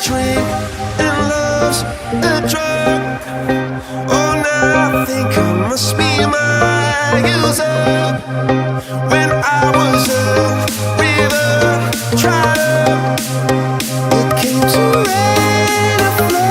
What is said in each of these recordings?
drink and love's a drug. Oh, now I think I must be my use up. When I was a river, dried up, it came to rain and flood.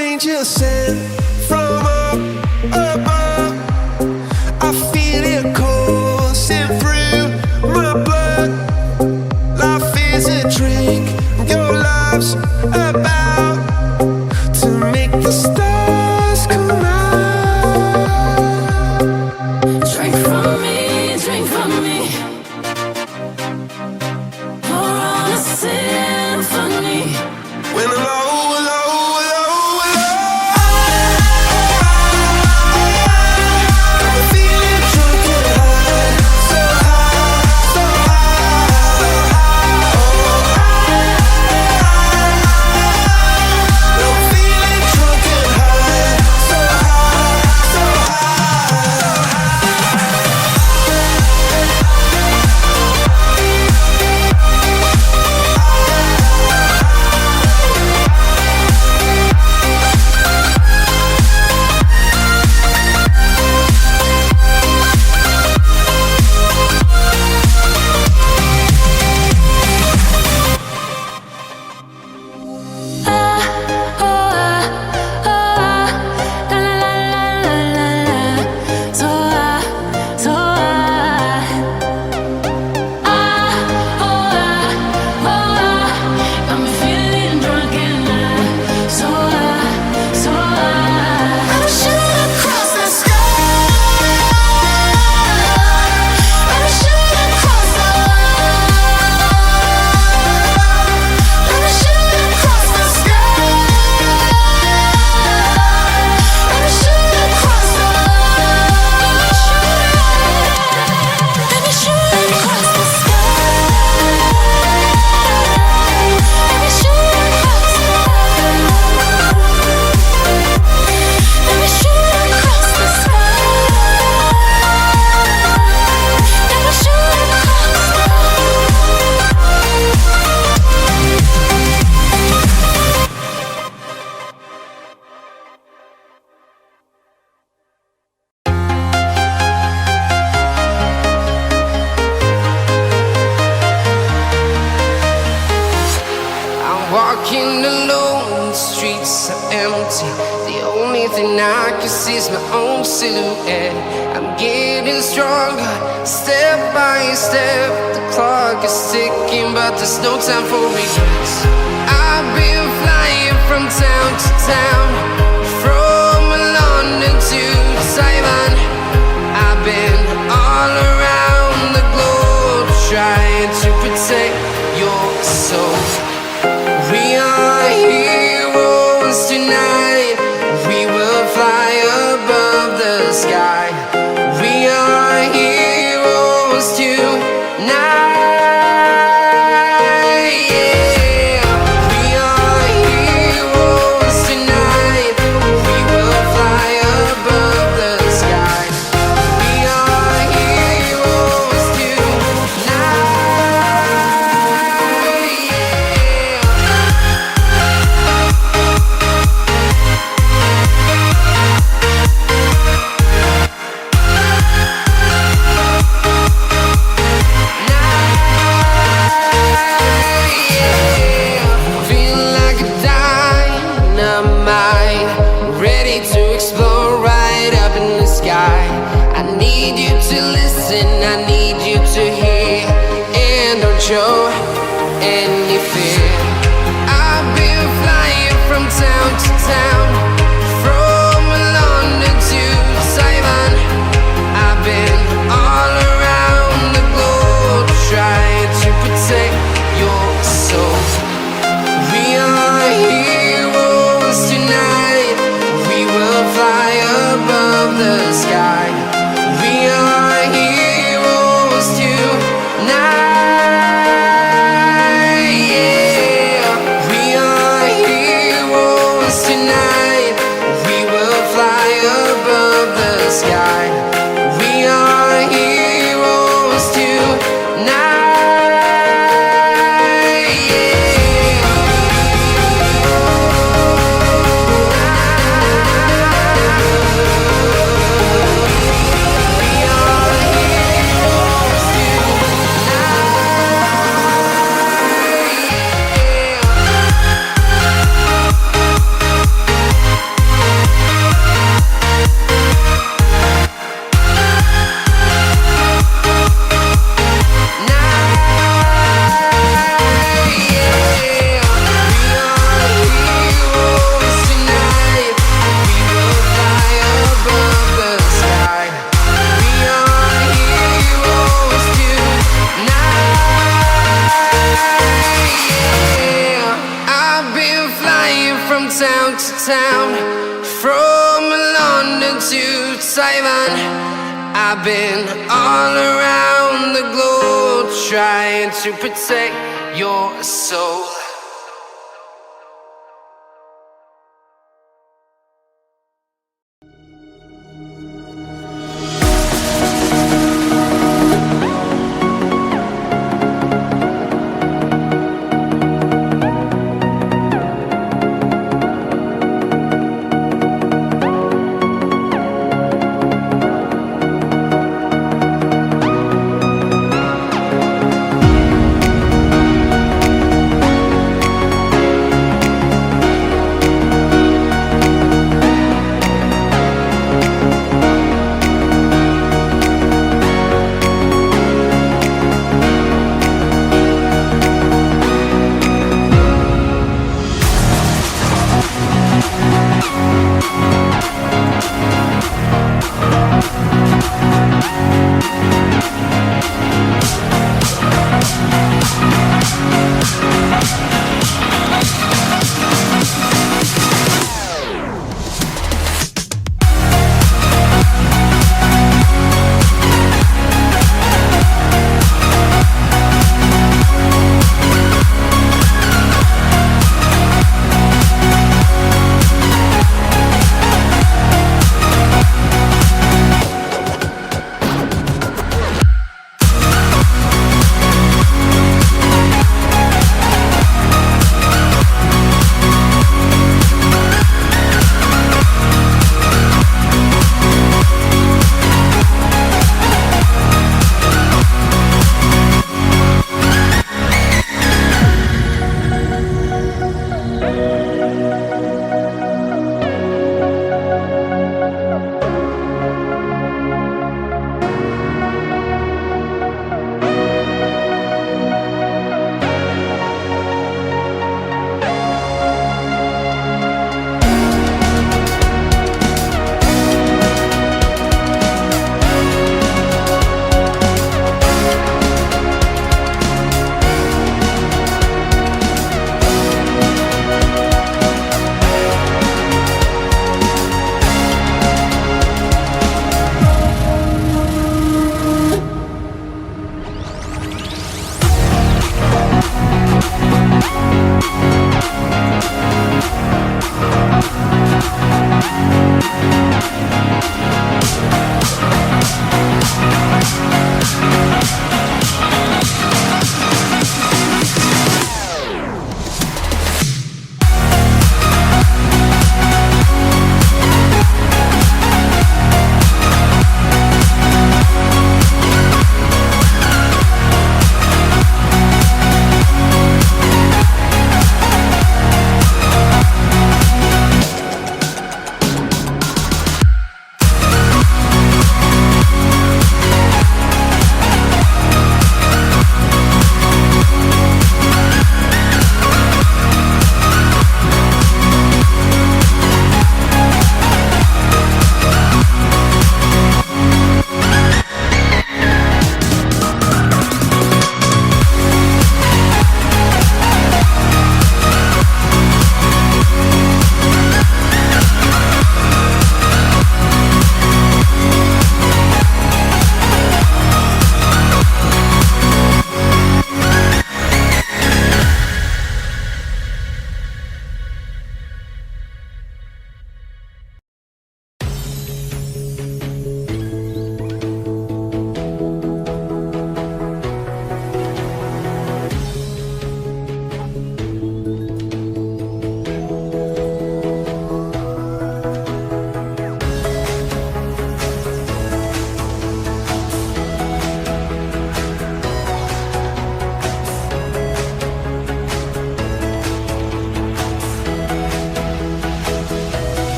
Angel sent from up above. I feel it coursing through my blood. Life is a drink, your love's about to make the stars come out. Drink from me, drink from me. Pour on a symphony. When I'm low, walking alone, the streets are empty. The only thing I can see is my own silhouette. I'm getting stronger, step by step. The clock is ticking, but there's no time for regrets. I've been flying from town to town, from London to Taiwan. I've been all around the globe, trying to protect your soul. We are heroes tonight. We will fly above the sky. We are heroes tonight. Yeah. We are heroes tonight. We will fly above the sky. We are heroes tonight. Show any fear. I've been flying town to town, from London to Taiwan. I've been all around the globe trying to protect your soul.